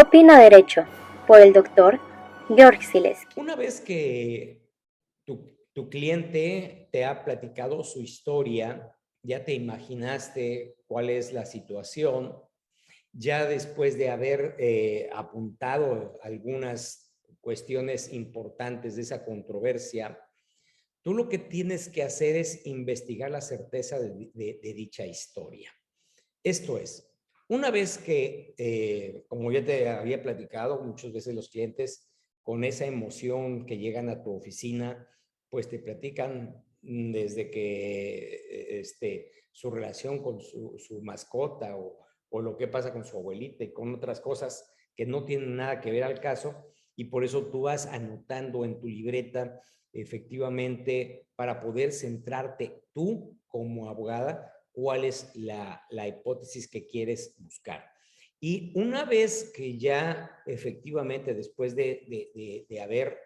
Opina Derecho, por el doctor Georg Sileski. Una vez que tu cliente te ha platicado su historia, ya te imaginaste cuál es la situación, ya después de haber apuntado algunas cuestiones importantes de esa controversia, tú lo que tienes que hacer es investigar la certeza de dicha historia. Esto es, una vez que, como ya te había platicado, muchas veces los clientes con esa emoción que llegan a tu oficina, pues te platican desde que su relación con su mascota o lo que pasa con su abuelita y con otras cosas que no tienen nada que ver al caso, y por eso tú vas anotando en tu libreta efectivamente para poder centrarte tú como abogada cuál es la hipótesis que quieres buscar. Y una vez que ya efectivamente después de haber,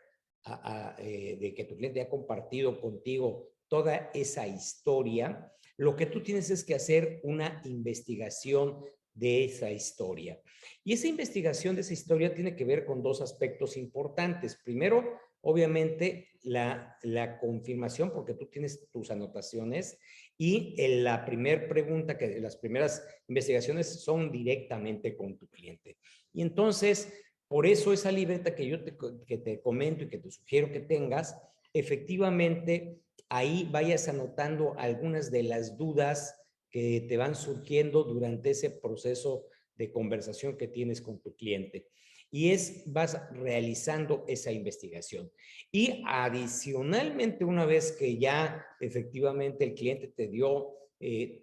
de que tu cliente ha compartido contigo toda esa historia, lo que tú tienes es que hacer una investigación de esa historia. Y esa investigación de esa historia tiene que ver con dos aspectos importantes. Primero, obviamente, la confirmación, porque tú tienes tus anotaciones, y la primera pregunta, que las primeras investigaciones son directamente con tu cliente. Y entonces, por eso esa libreta que yo que te comento y que te sugiero que tengas, efectivamente, ahí vayas anotando algunas de las dudas que te van surgiendo durante ese proceso de conversación que tienes con tu cliente. Y vas realizando esa investigación. Y adicionalmente, una vez que ya efectivamente el cliente te dio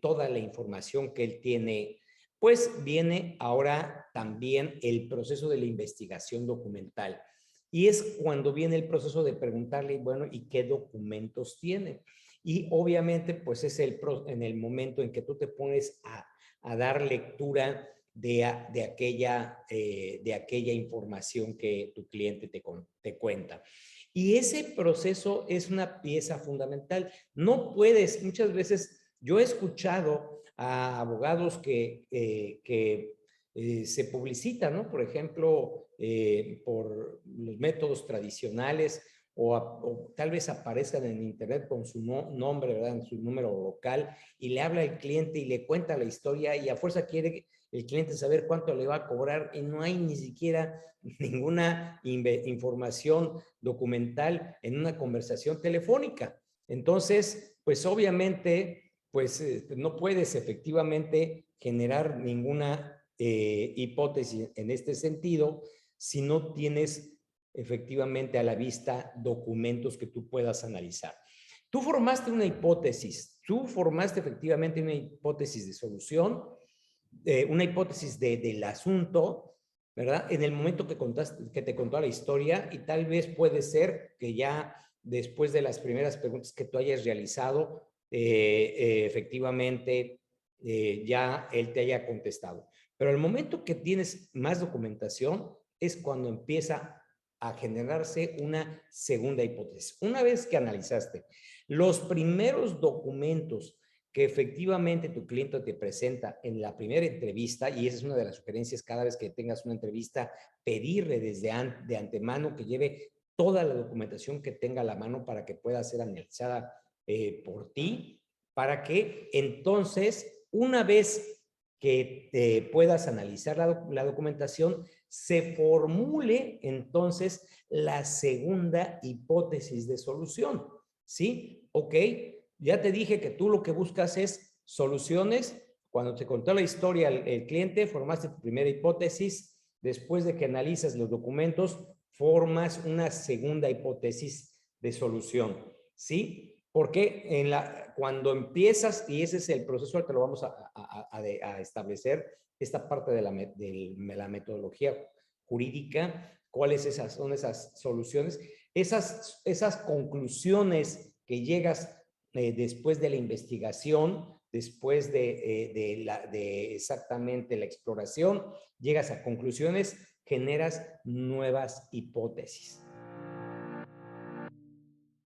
toda la información que él tiene, pues viene ahora también el proceso de la investigación documental. Y es cuando viene el proceso de preguntarle, bueno, ¿y qué documentos tiene? Y obviamente, pues es en el momento en que tú te pones a dar lectura de aquella información que tu cliente te cuenta. Y ese proceso es una pieza fundamental. No puedes, muchas veces yo he escuchado a abogados que se publicitan, ¿no? Por ejemplo, por los métodos tradicionales o tal vez aparezcan en internet con su nombre, ¿verdad? En su número local, y le habla al cliente y le cuenta la historia, y a fuerza quiere el cliente saber cuánto le va a cobrar, y no hay ni siquiera ninguna información documental en una conversación telefónica. Entonces, pues obviamente, pues no puedes efectivamente generar ninguna hipótesis en este sentido si no tienes efectivamente a la vista documentos que tú puedas analizar. Tú formaste una hipótesis, tú formaste efectivamente una hipótesis de solución, una hipótesis del asunto, ¿verdad? En el momento que te contó la historia, y tal vez puede ser que ya después de las primeras preguntas que tú hayas realizado, efectivamente ya él te haya contestado. Pero el momento que tienes más documentación es cuando empieza a generarse una segunda hipótesis. Una vez que analizaste los primeros documentos que efectivamente tu cliente te presenta en la primera entrevista, y esa es una de las sugerencias cada vez que tengas una entrevista, pedirle de antemano que lleve toda la documentación que tenga a la mano para que pueda ser analizada por ti, para que entonces, una vez que puedas analizar la documentación, se formule entonces la segunda hipótesis de solución. ¿Sí? Ok, ya te dije que tú lo que buscas es soluciones. Cuando te contó la historia el cliente, formaste tu primera hipótesis. Después de que analizas los documentos, formas una segunda hipótesis de solución. ¿Sí? Porque cuando empiezas, y ese es el proceso, ahorita lo vamos a establecer, esta parte de la metodología jurídica, cuáles son esas soluciones, esas conclusiones que llegas después de la investigación, después de exactamente la exploración, llegas a conclusiones, generas nuevas hipótesis.